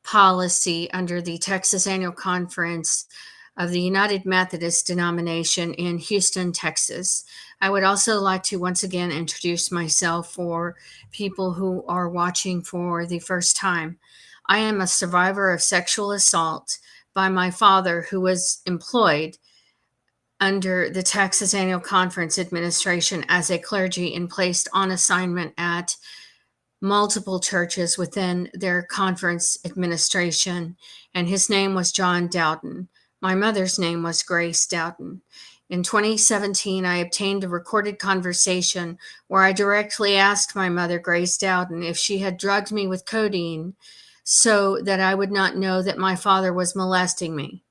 policy under the Texas Annual Conference of the United Methodist denomination in Houston, Texas. I would also like to once again introduce myself for people who are watching for the first time. I am a survivor of sexual assault by my father, who was employed under the Texas Annual Conference administration as a clergy and placed on assignment at multiple churches within their conference administration, and his name was John Dowden. My mother's name was Grace Dowden. In 2017, I obtained a recorded conversation where I directly asked my mother, Grace Dowden, if she had drugged me with codeine so that I would not know that my father was molesting me.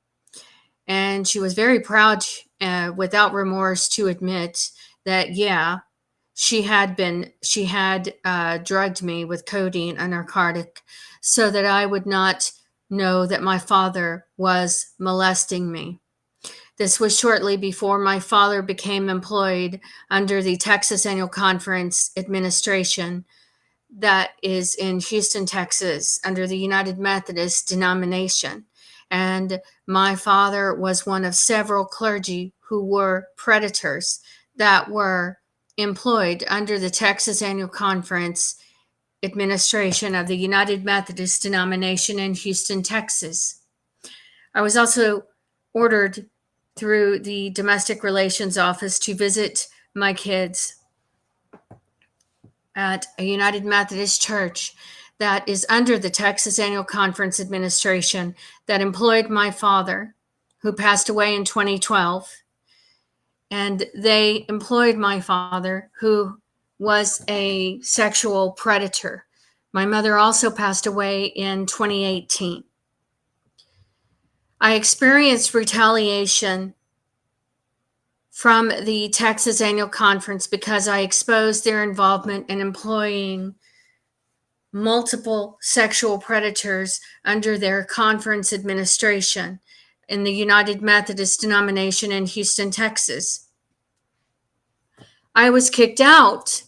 And she was very proud, without remorse, to admit that, yeah, she had drugged me with codeine, a narcotic, so that I would not know that my father was molesting me. This was shortly before my father became employed under the Texas Annual Conference administration that is in Houston, Texas, under the United Methodist denomination. And my father was one of several clergy who were predators that were employed under the Texas Annual Conference administration of the United Methodist denomination in Houston, Texas. I was also ordered through the Domestic Relations Office to visit my kids at a United Methodist church that is under the Texas Annual Conference administration that employed my father, who passed away in 2012. And they employed my father, who was a sexual predator. My mother also passed away in 2018. I experienced retaliation from the Texas Annual Conference because I exposed their involvement in employing multiple sexual predators under their conference administration in the United Methodist denomination in Houston, Texas. I was kicked out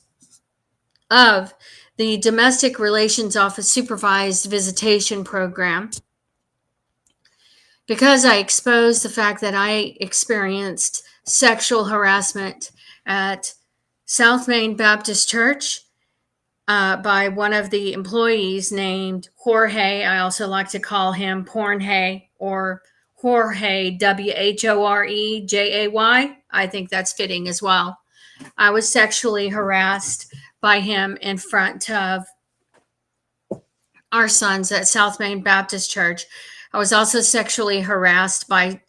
of the Domestic Relations Office Supervised Visitation Program because I exposed the fact that I experienced sexual harassment at South Main Baptist Church by one of the employees named Jorge. I also like to call him Pornhay, or Jorge, Whorejay. I think that's fitting as well. I was sexually harassed by him in front of our sons at South Main Baptist Church. I was also sexually harassed by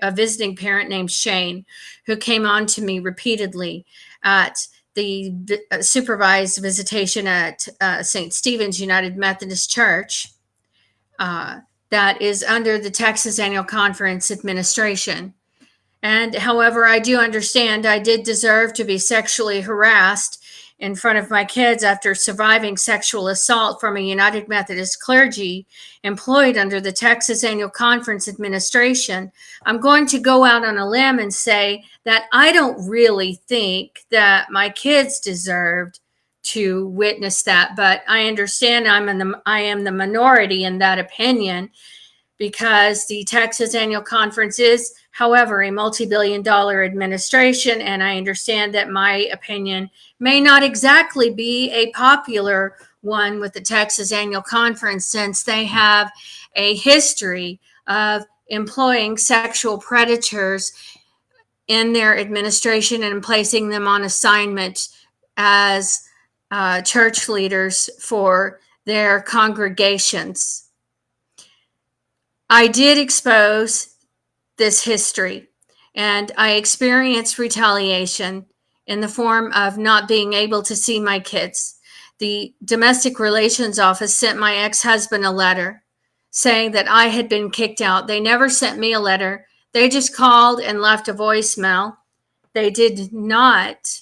a visiting parent named Shane, who came on to me repeatedly at the supervised visitation at St. Stephen's United Methodist Church that is under the Texas Annual Conference administration. And however, I do understand I did deserve to be sexually harassed in front of my kids after surviving sexual assault from a United Methodist clergy employed under the Texas Annual Conference administration. I'm going to go out on a limb and say that I don't really think that my kids deserved to witness that, but I understand I am the minority in that opinion, because the Texas Annual Conference is, however, a multi-billion-dollar administration, and I understand that my opinion may not exactly be a popular one with the Texas Annual Conference, since they have a history of employing sexual predators in their administration and placing them on assignment as church leaders for their congregations. I did expose this history, and I experienced retaliation in the form of not being able to see my kids. The Domestic Relations Office sent my ex-husband a letter saying that I had been kicked out. They never sent me a letter. They just called and left a voicemail. They did not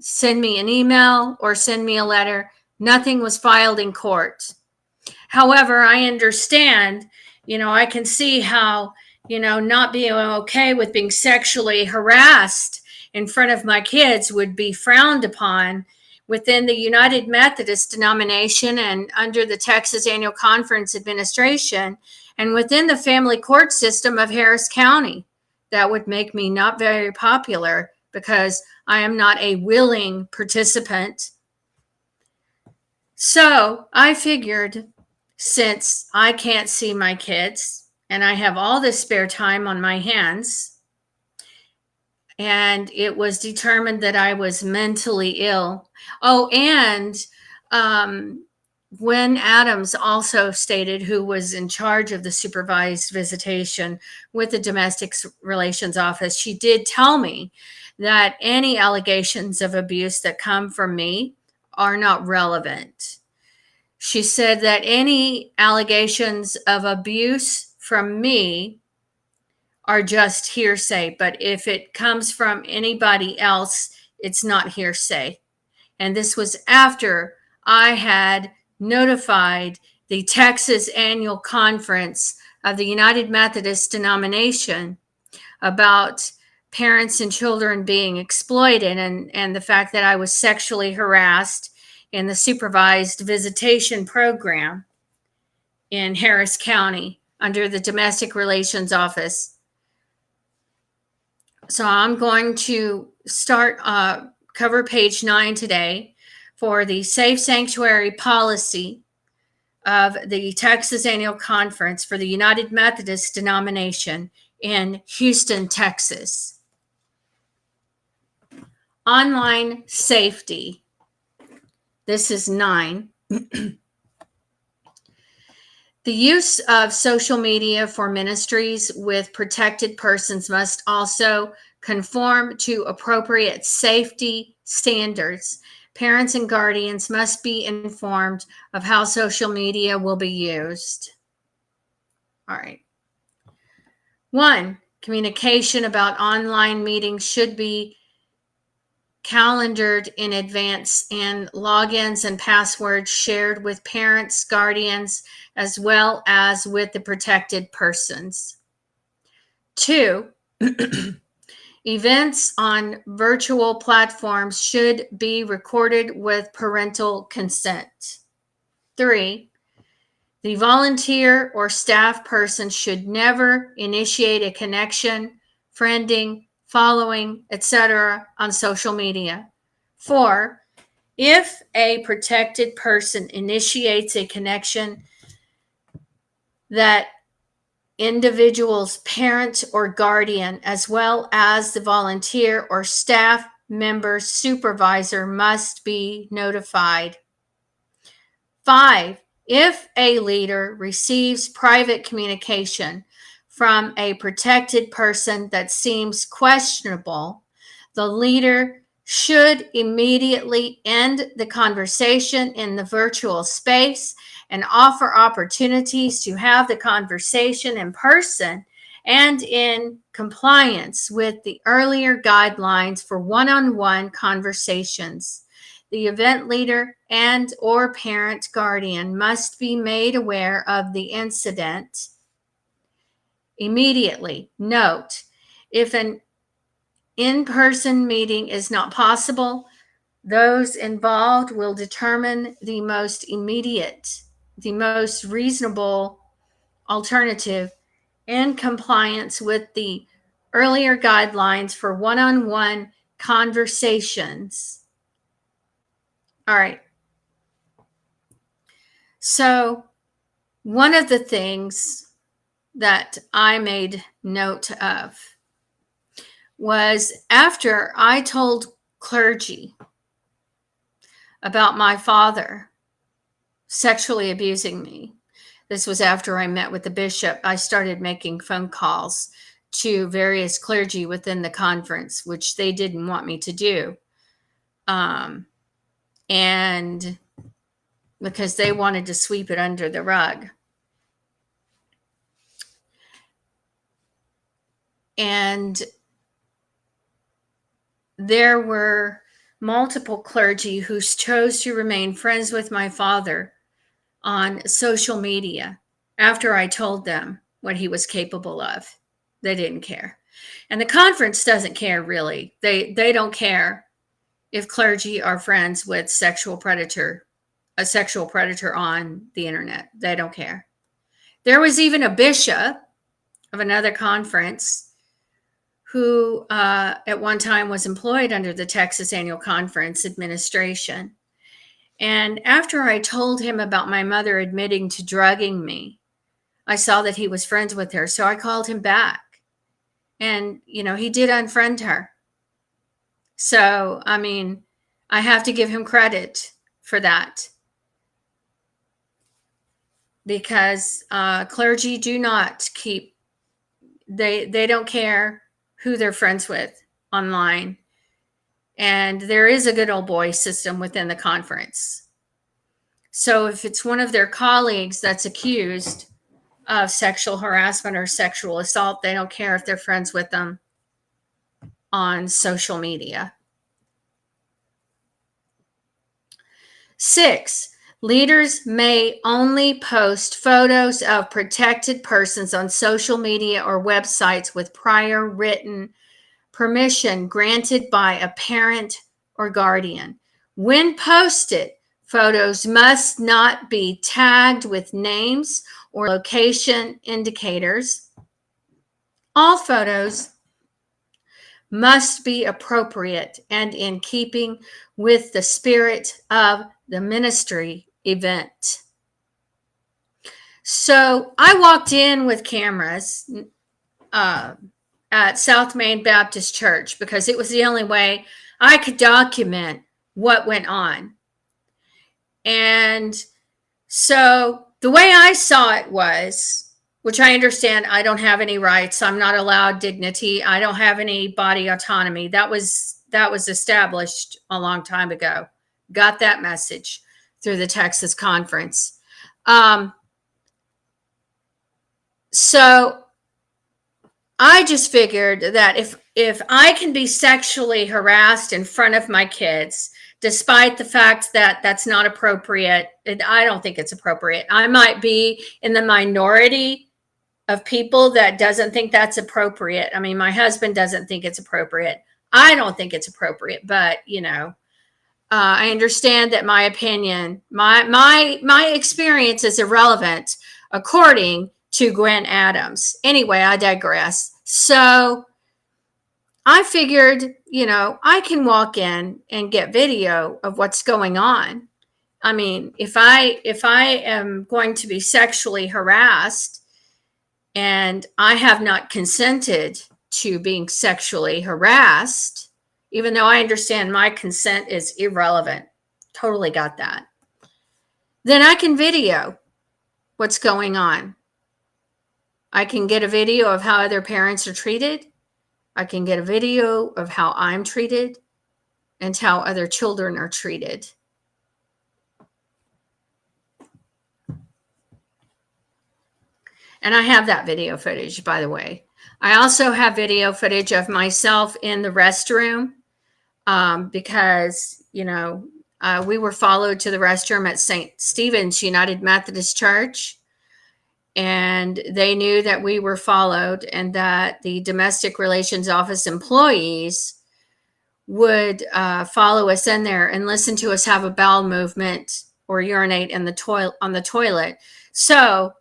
send me an email or send me a letter. Nothing was filed in court. However, I understand, I can see how, not being okay with being sexually harassed in front of my kids would be frowned upon within the United Methodist denomination and under the Texas Annual Conference administration and within the family court system of Harris County. That would make me not very popular because I am not a willing participant. So I figured, since I can't see my kids and I have all this spare time on my hands, and it was determined that I was mentally ill. Oh, and Gwen Adams also stated, who was in charge of the supervised visitation with the Domestic Relations Office, she did tell me that any allegations of abuse that come from me are not relevant. She said that any allegations of abuse from me are just hearsay, but if it comes from anybody else, it's not hearsay. And this was after I had notified the Texas Annual Conference of the United Methodist denomination about parents and children being exploited, and the fact that I was sexually harassed in the supervised visitation program in Harris County under the Domestic Relations Office. So I'm going to start cover page 9 today for the Safe Sanctuary Policy of the Texas Annual Conference for the United Methodist denomination in Houston, Texas. Online safety. This is 9. The use of social media for ministries with protected persons must also conform to appropriate safety standards. Parents and guardians must be informed of how social media will be used. All right. 1, communication about online meetings should be calendared in advance, and logins and passwords shared with parents, guardians, as well as with the protected persons. 2, events on virtual platforms should be recorded with parental consent. 3, the volunteer or staff person should never initiate a connection, friending, following, etc. on social media. 4, if a protected person initiates a connection, that individual's parent or guardian, as well as the volunteer or staff member's supervisor, must be notified. 5, if a leader receives private communication from a protected person that seems questionable, the leader should immediately end the conversation in the virtual space and offer opportunities to have the conversation in person and in compliance with the earlier guidelines for one-on-one conversations. The event leader and or parent guardian must be made aware of the incident immediately. Note, if an in-person meeting is not possible, those involved will determine the most immediate, the most reasonable alternative in compliance with the earlier guidelines for one-on-one conversations. All right. So one of the things that I made note of was after I told clergy about my father sexually abusing me. This was after I met with the bishop. I started making phone calls to various clergy within the conference, which they didn't want me to do. And because they wanted to sweep it under the rug. And there were multiple clergy who chose to remain friends with my father on social media after I told them what he was capable of. They didn't care. And the conference doesn't care, really. They don't care if clergy are friends with a sexual predator on the internet. They don't care. There was even a bishop of another conference who at one time was employed under the Texas Annual Conference administration. And after I told him about my mother admitting to drugging me, I saw that he was friends with her. So I called him back. And, he did unfriend her. So, I have to give him credit for that. Because clergy do not keep, they don't care who they're friends with online. And there is a good old boy system within the conference. So if it's one of their colleagues that's accused of sexual harassment or sexual assault, they don't care if they're friends with them on social media. 6, leaders may only post photos of protected persons on social media or websites with prior written permission granted by a parent or guardian. When posted, photos must not be tagged with names or location indicators. All photos must be appropriate and in keeping with the spirit of the ministry event. So I walked in with cameras at South Main Baptist Church because it was the only way I could document what went on. And so the way I saw it was, which I understand, I don't have any rights. I'm not allowed dignity. I don't have any body autonomy. That was established a long time ago. Got that message through the Texas conference. So I just figured that if I can be sexually harassed in front of my kids, despite the fact that that's not appropriate, and I don't think it's appropriate. I might be in the minority of people that doesn't think that's appropriate. My husband doesn't think it's appropriate. I don't think it's appropriate, but I understand that my opinion, my experience is irrelevant according to Gwen Adams. Anyway, I digress. So I figured, I can walk in and get video of what's going on. If I am going to be sexually harassed and I have not consented to being sexually harassed, even though I understand my consent is irrelevant, totally got that, then I can video what's going on. I can get a video of how other parents are treated. I can get a video of how I'm treated and how other children are treated. And I have that video footage, by the way. I also have video footage of myself in the restroom because, we were followed to the restroom at St. Stephen's United Methodist Church. And they knew that we were followed and that the domestic relations office employees would follow us in there and listen to us have a bowel movement or urinate in on the toilet. So,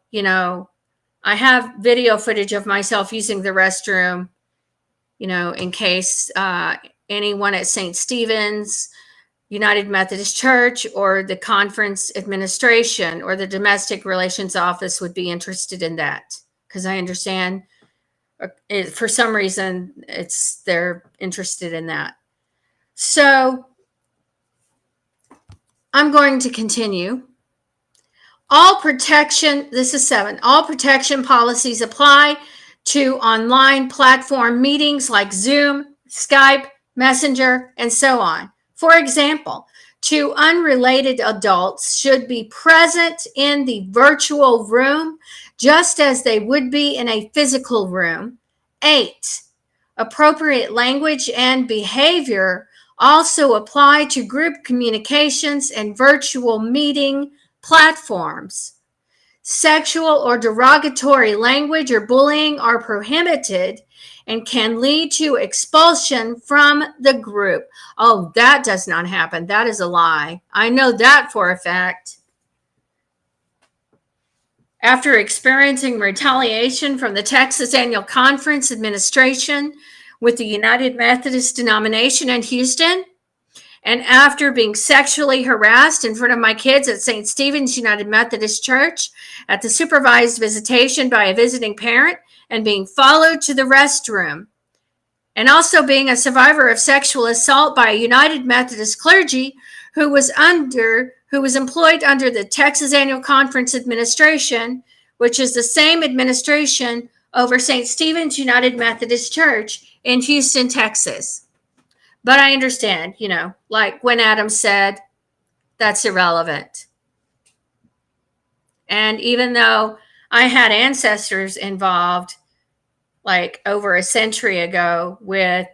I have video footage of myself using the restroom, in case anyone at St. Stephen's United Methodist Church or the conference administration or the domestic relations office would be interested in that, because I understand for some reason they're interested in that. So I'm going to continue. This is 7. All protection policies apply to online platform meetings like Zoom, Skype, Messenger, and so on. For example, 2 unrelated adults should be present in the virtual room just as they would be in a physical room. 8, appropriate language and behavior also apply to group communications and virtual meeting platforms. Sexual or derogatory language or bullying are prohibited, and can lead to expulsion from the group. Oh, that does not happen. That is a lie. I know that for a fact. After experiencing retaliation from the Texas Annual Conference administration with the United Methodist denomination in Houston, and after being sexually harassed in front of my kids at St. Stephen's United Methodist Church at the supervised visitation by a visiting parent and being followed to the restroom, and also being a survivor of sexual assault by a United Methodist clergy who was employed under the Texas Annual Conference administration, which is the same administration over St. Stephen's United Methodist Church in Houston, Texas. But I understand, like when Adam said, that's irrelevant. And even though I had ancestors involved, like over a century ago with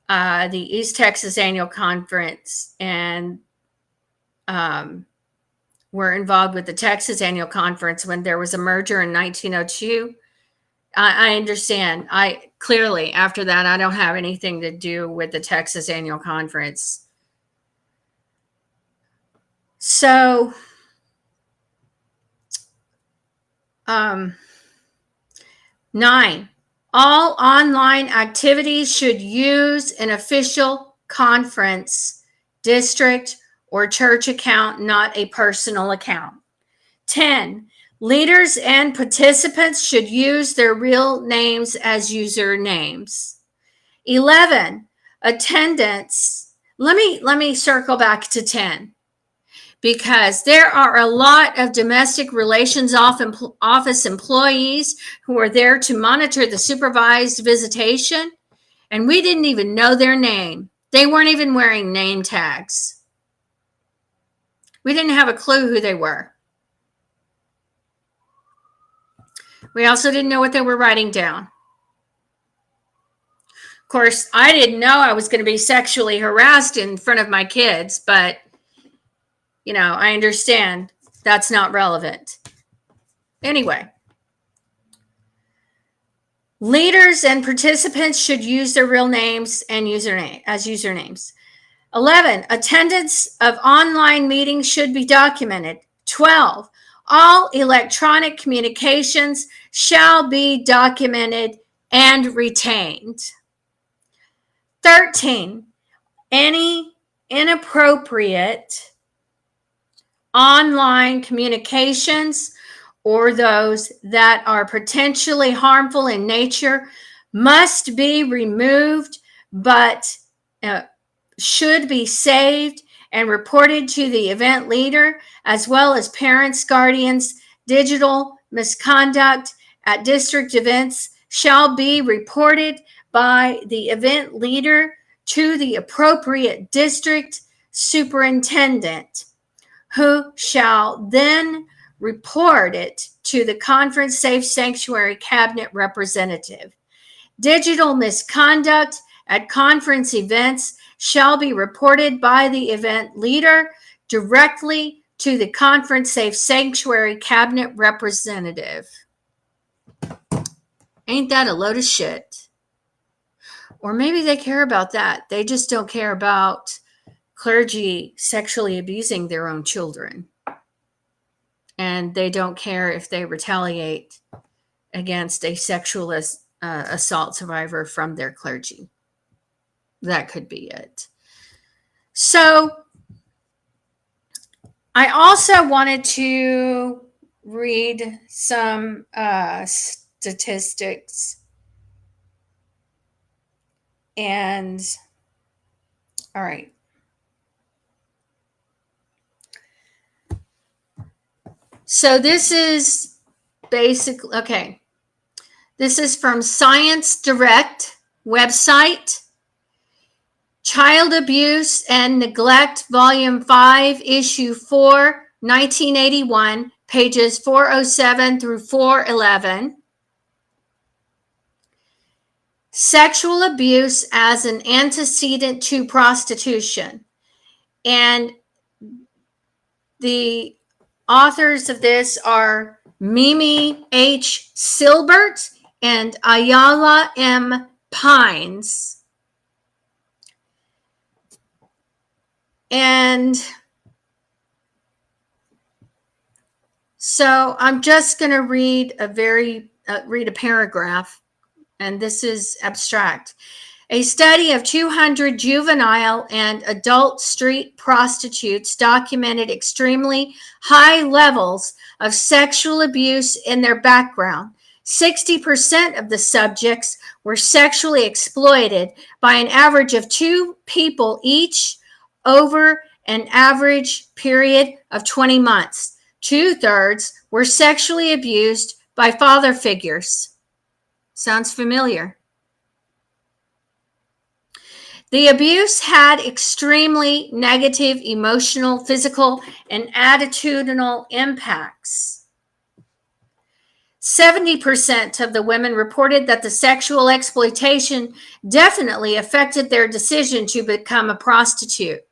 the East Texas Annual Conference, and were involved with the Texas Annual Conference when there was a merger in 1902, I understand. I clearly, after that, I don't have anything to do with the Texas Annual Conference. So, 9, all online activities should use an official conference, district, or church account, not a personal account. 10, leaders and participants should use their real names as usernames. 11, attendance. Let me circle back to 10, because there are a lot of domestic relations office employees who are there to monitor the supervised visitation, and we didn't even know their name. They weren't even wearing name tags. We didn't have a clue who they were. We also didn't know what they were writing down. Of course, I didn't know I was going to be sexually harassed in front of my kids, but, I understand that's not relevant. Anyway, leaders and participants should use their real names and as usernames. 11, attendance of online meetings should be documented. 12, all electronic communications shall be documented and retained. 13, any inappropriate online communications or those that are potentially harmful in nature must be removed, but should be saved and reported to the event leader, as well as parents, guardians. Digital misconduct at district events shall be reported by the event leader to the appropriate district superintendent, who shall then report it to the Conference Safe Sanctuary Cabinet representative. Digital misconduct at conference events shall be reported by the event leader directly to the Conference Safe Sanctuary Cabinet representative. Ain't that a load of shit? Or maybe they care about that. They just don't care about clergy sexually abusing their own children. And they don't care if they retaliate against a sexual assault survivor from their clergy. That could be it. So I also wanted to read some statistics. And all right. So this is basically, okay. This is from Science Direct website. Child Abuse and Neglect, Volume 5, Issue 4, 1981, pages 407 through 411. Sexual abuse as an antecedent to prostitution. And the authors of this are Mimi H. Silbert and Ayala M. Pines. And so I'm just going to read a paragraph, and this is abstract. A study of 200 juvenile and adult street prostitutes documented extremely high levels of sexual abuse in their background. 60% of the subjects were sexually exploited by an average of 2 people each over an average period of 20 months. 2/3 were sexually abused by father figures. Sounds familiar? The abuse had extremely negative emotional, physical, and attitudinal impacts. 70% of the women reported that the sexual exploitation definitely affected their decision to become a prostitute.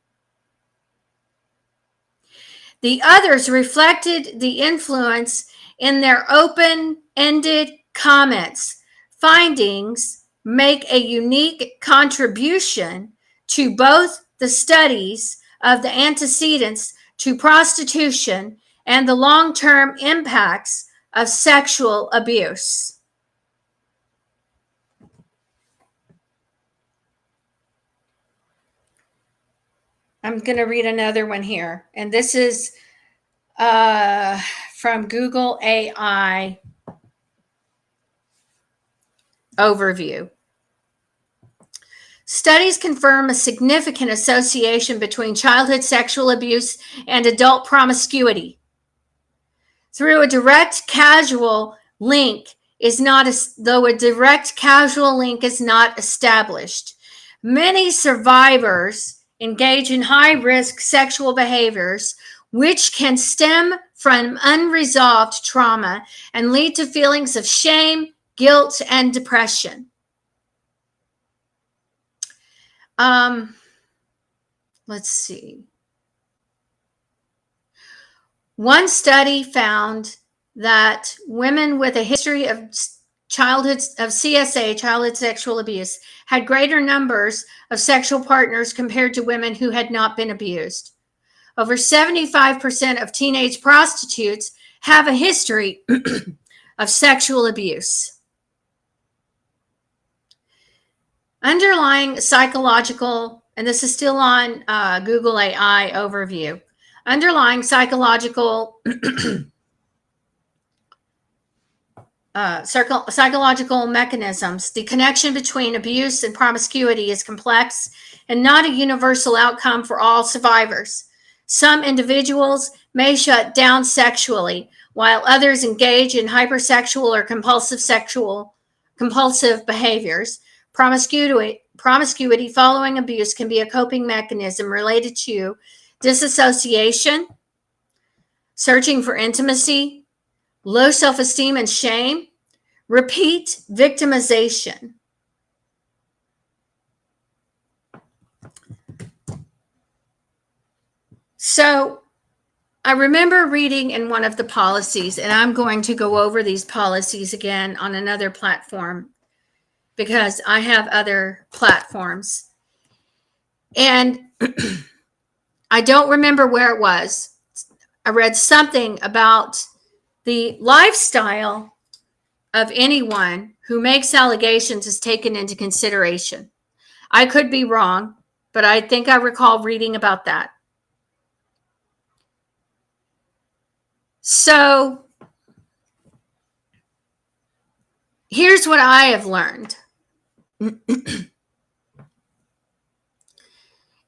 The others reflected the influence in their open-ended comments. Findings make a unique contribution to both the studies of the antecedents to prostitution and the long-term impacts of sexual abuse. I'm going to read another one here, and this is from Google AI overview. Studies confirm a significant association between childhood sexual abuse and adult promiscuity. Though a direct causal link is not established, many survivors engage in high-risk sexual behaviors which can stem from unresolved trauma and lead to feelings of shame, guilt, and depression. Let's see. One study found that women with a history of childhood sexual abuse, had greater numbers of sexual partners compared to women who had not been abused. Over 75% of teenage prostitutes have a history of sexual abuse. Underlying psychological, and this is still on Google AI overview, underlying psychological psychological mechanisms. The connection between abuse and promiscuity is complex and not a universal outcome for all survivors. Some individuals may shut down sexually, while others engage in hypersexual or compulsive behaviors. Promiscuity following abuse can be a coping mechanism related to disassociation, searching for intimacy, low self-esteem and shame, repeat victimization. So I remember reading in one of the policies, and I'm going to go over these policies again on another platform because I have other platforms. And I don't remember where it was. I read something about the lifestyle of anyone who makes allegations is taken into consideration. I could be wrong, but I think I recall reading about that. So here's what I have learned.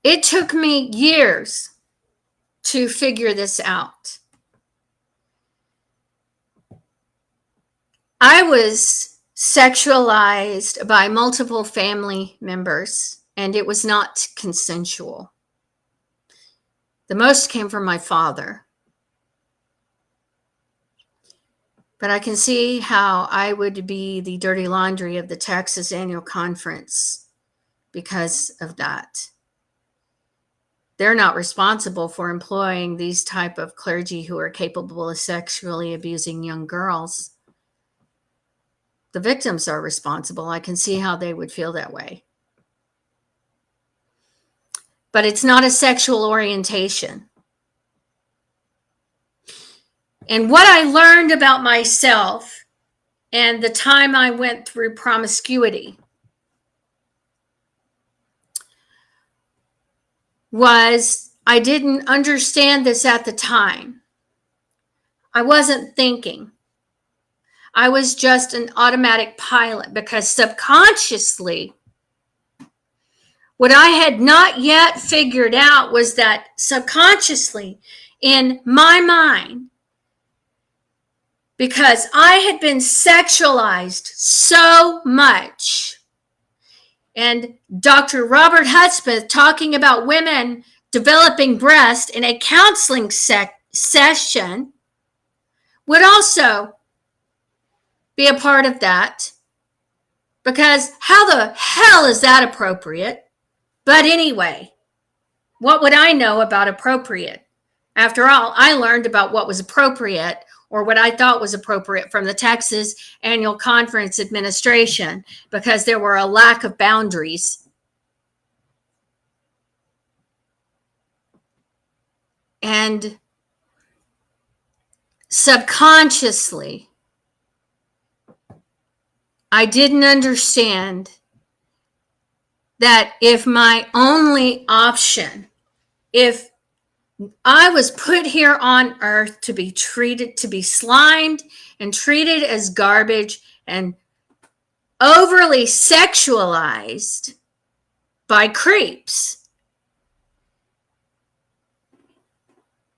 It took me years to figure this out. I was sexualized by multiple family members, and it was not consensual. The most came from my father. But I can see how I would be the dirty laundry of the Texas Annual Conference because of that. They're not responsible for employing these type of clergy who are capable of sexually abusing young girls. The victims are responsible. I can see how they would feel that way. But it's not a sexual orientation. And what I learned about myself and the time I went through promiscuity was I didn't understand this at the time. I wasn't thinking. I was just an automatic pilot because subconsciously, what I had not yet figured out was that subconsciously in my mind, because I had been sexualized so much, and Dr. Robert Hudspeth talking about women developing breast in a counseling session would also be a part of that, because how the hell is that appropriate? But anyway, what would I know about appropriate? After all, I learned about what was appropriate, or what I thought was appropriate, from the Texas Annual Conference Administration, because there were a lack of boundaries. And subconsciously, I didn't understand that if my only option, if I was put here on earth to be treated, to be slimed and treated as garbage and overly sexualized by creeps,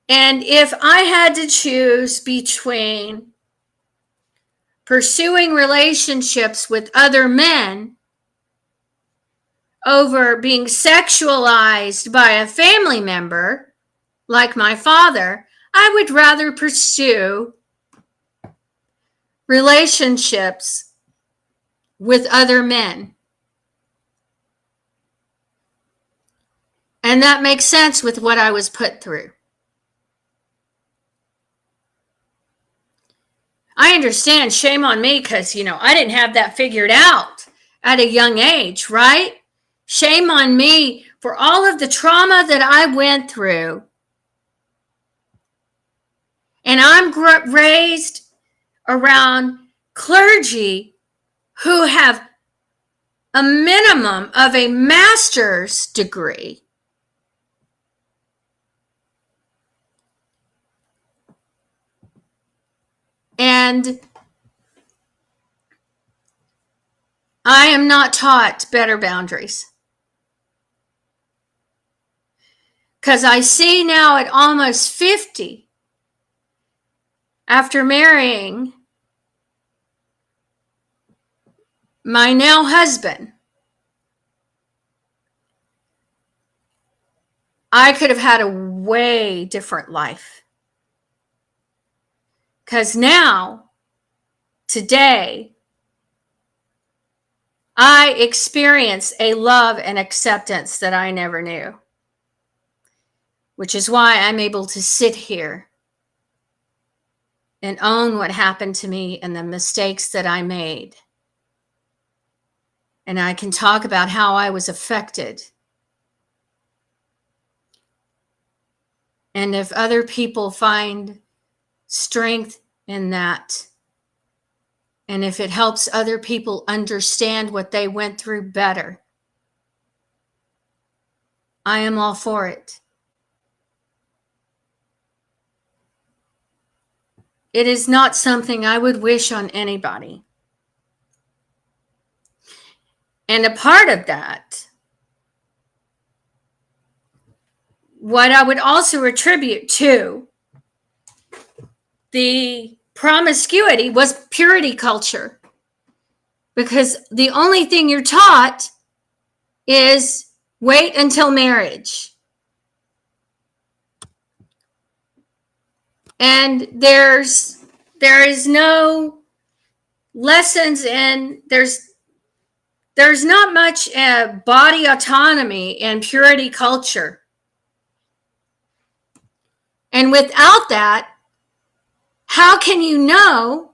and if I had to choose between pursuing relationships with other men over being sexualized by a family member like my father, I would rather pursue relationships with other men. And that makes sense with what I was put through. I understand, shame on me, because, I didn't have that figured out at a young age, right? Shame on me for all of the trauma that I went through. And I'm raised around clergy who have a minimum of a master's degree. And I am not taught better boundaries. Because I see now at almost 50, after marrying my now husband, I could have had a way different life. Because now, today, I experience a love and acceptance that I never knew, which is why I'm able to sit here and own what happened to me and the mistakes that I made. And I can talk about how I was affected. And if other people find strength in that, and if it helps other people understand what they went through better, I am all for it. It is not something I would wish on anybody. And a part of that, what I would also attribute to the promiscuity, was purity culture. Because the only thing you're taught is wait until marriage. And there is no lessons in, there's not much body autonomy in purity culture. And without that, how can you know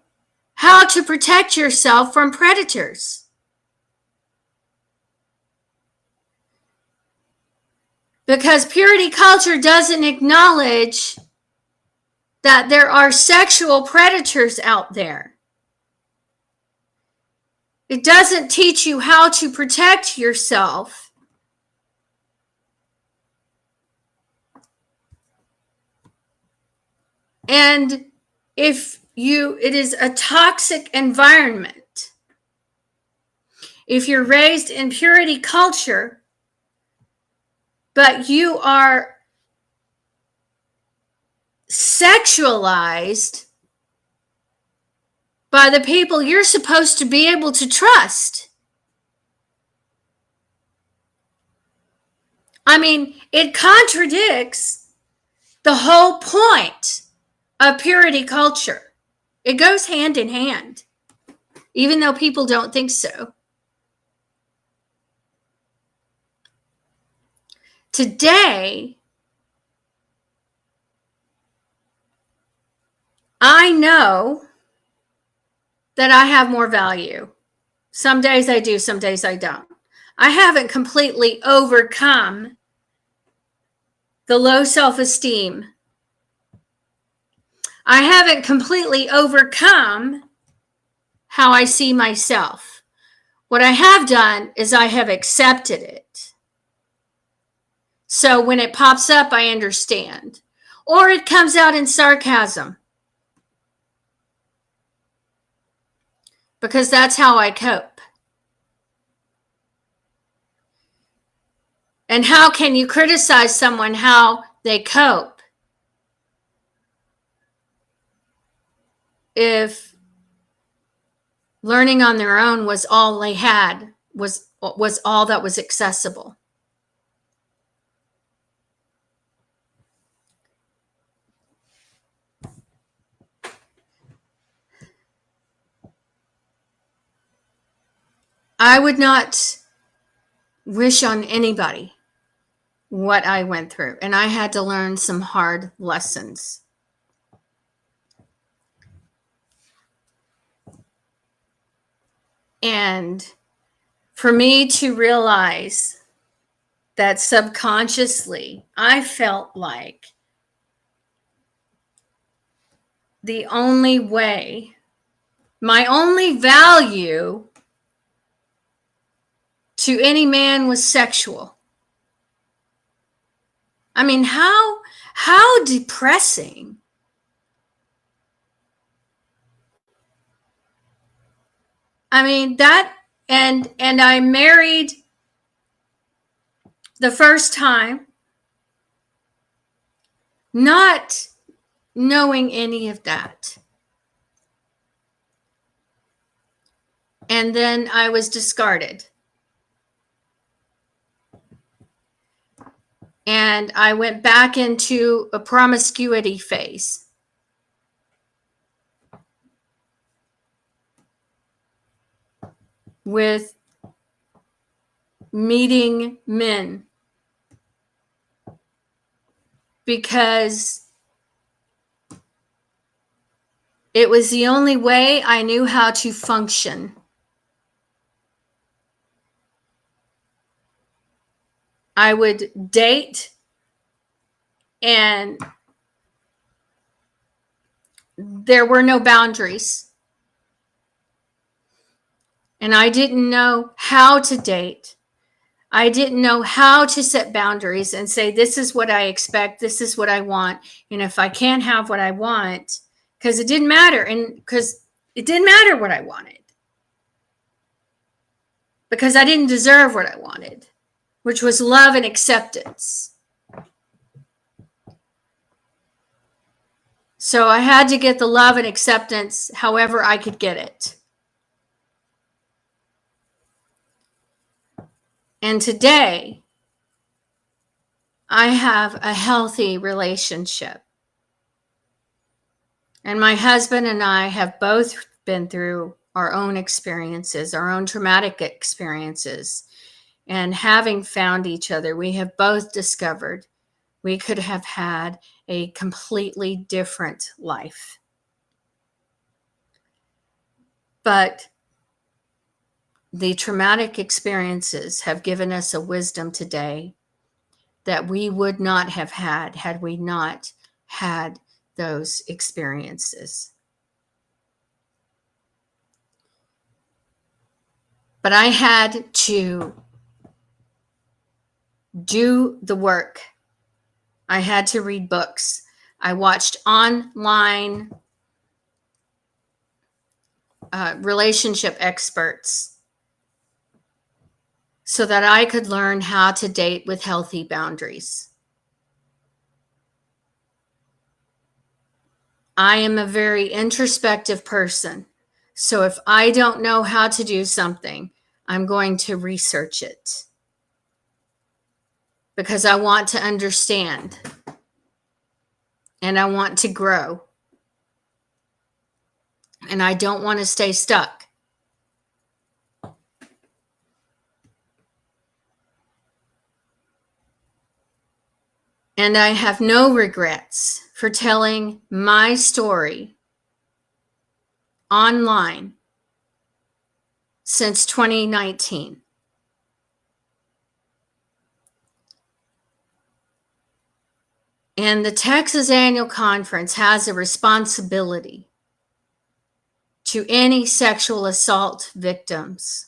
how to protect yourself from predators. Because purity culture doesn't acknowledge that there are sexual predators out there. It doesn't teach you how to protect yourself. And it is a toxic environment. If you're raised in purity culture, but you are sexualized by the people you're supposed to be able to trust. I mean, it contradicts the whole point of purity culture. It goes hand in hand, even though people don't think so. Today, I know that I have more value. Some days I do, some days I don't. I haven't completely overcome the low self-esteem. I haven't completely overcome how I see myself. What I have done is I have accepted it. So when it pops up, I understand. Or it comes out in sarcasm. Because that's how I cope. And how can you criticize someone how they cope if learning on their own was all they had, was all that was accessible? I would not wish on anybody what I went through, and I had to learn some hard lessons. And for me to realize that subconsciously, I felt like the only way, my only value to any man was sexual. I mean, how depressing. I mean, that, and I married the first time, not knowing any of that. And then I was discarded. And I went back into a promiscuity phase. With meeting men. Because it was the only way I knew how to function. I would date, and there were no boundaries. And I didn't know how to date. I didn't know how to set boundaries and say, this is what I expect, this is what I want. And if I can't have what I want, because it didn't matter, and because it didn't matter what I wanted. Because I didn't deserve what I wanted, which was love and acceptance. So I had to get the love and acceptance however I could get it. And today, I have a healthy relationship. And my husband and I have both been through our own experiences, our own traumatic experiences. And having found each other, we have both discovered we could have had a completely different life. But the traumatic experiences have given us a wisdom today that we would not have had we not had those experiences. But I had to do the work. I had to read books. I watched online relationship experts so that I could learn how to date with healthy boundaries. I am a very introspective person. So if I don't know how to do something, I'm going to research it because I want to understand and I want to grow and I don't want to stay stuck. And I have no regrets for telling my story online since 2019. And the Texas Annual Conference has a responsibility to any sexual assault victims,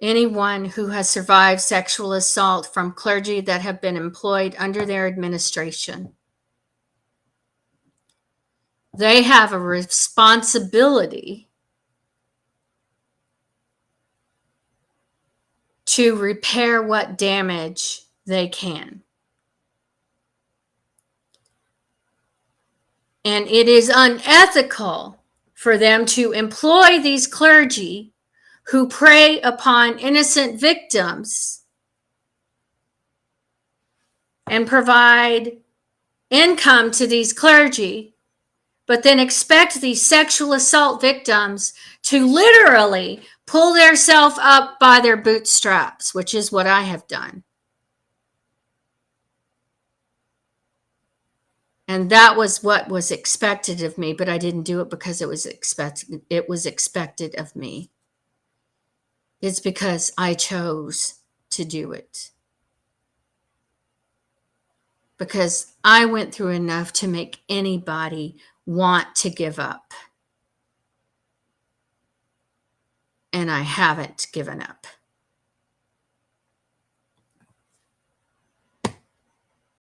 anyone who has survived sexual assault from clergy that have been employed under their administration. They have a responsibility to repair what damage they can. And it is unethical for them to employ these clergy who prey upon innocent victims and provide income to these clergy, but then expect these sexual assault victims to literally pull themselves up by their bootstraps, which is what I have done. And that was what was expected of me, but I didn't do it because it was expected of me. It's because I chose to do it. Because I went through enough to make anybody want to give up. And I haven't given up.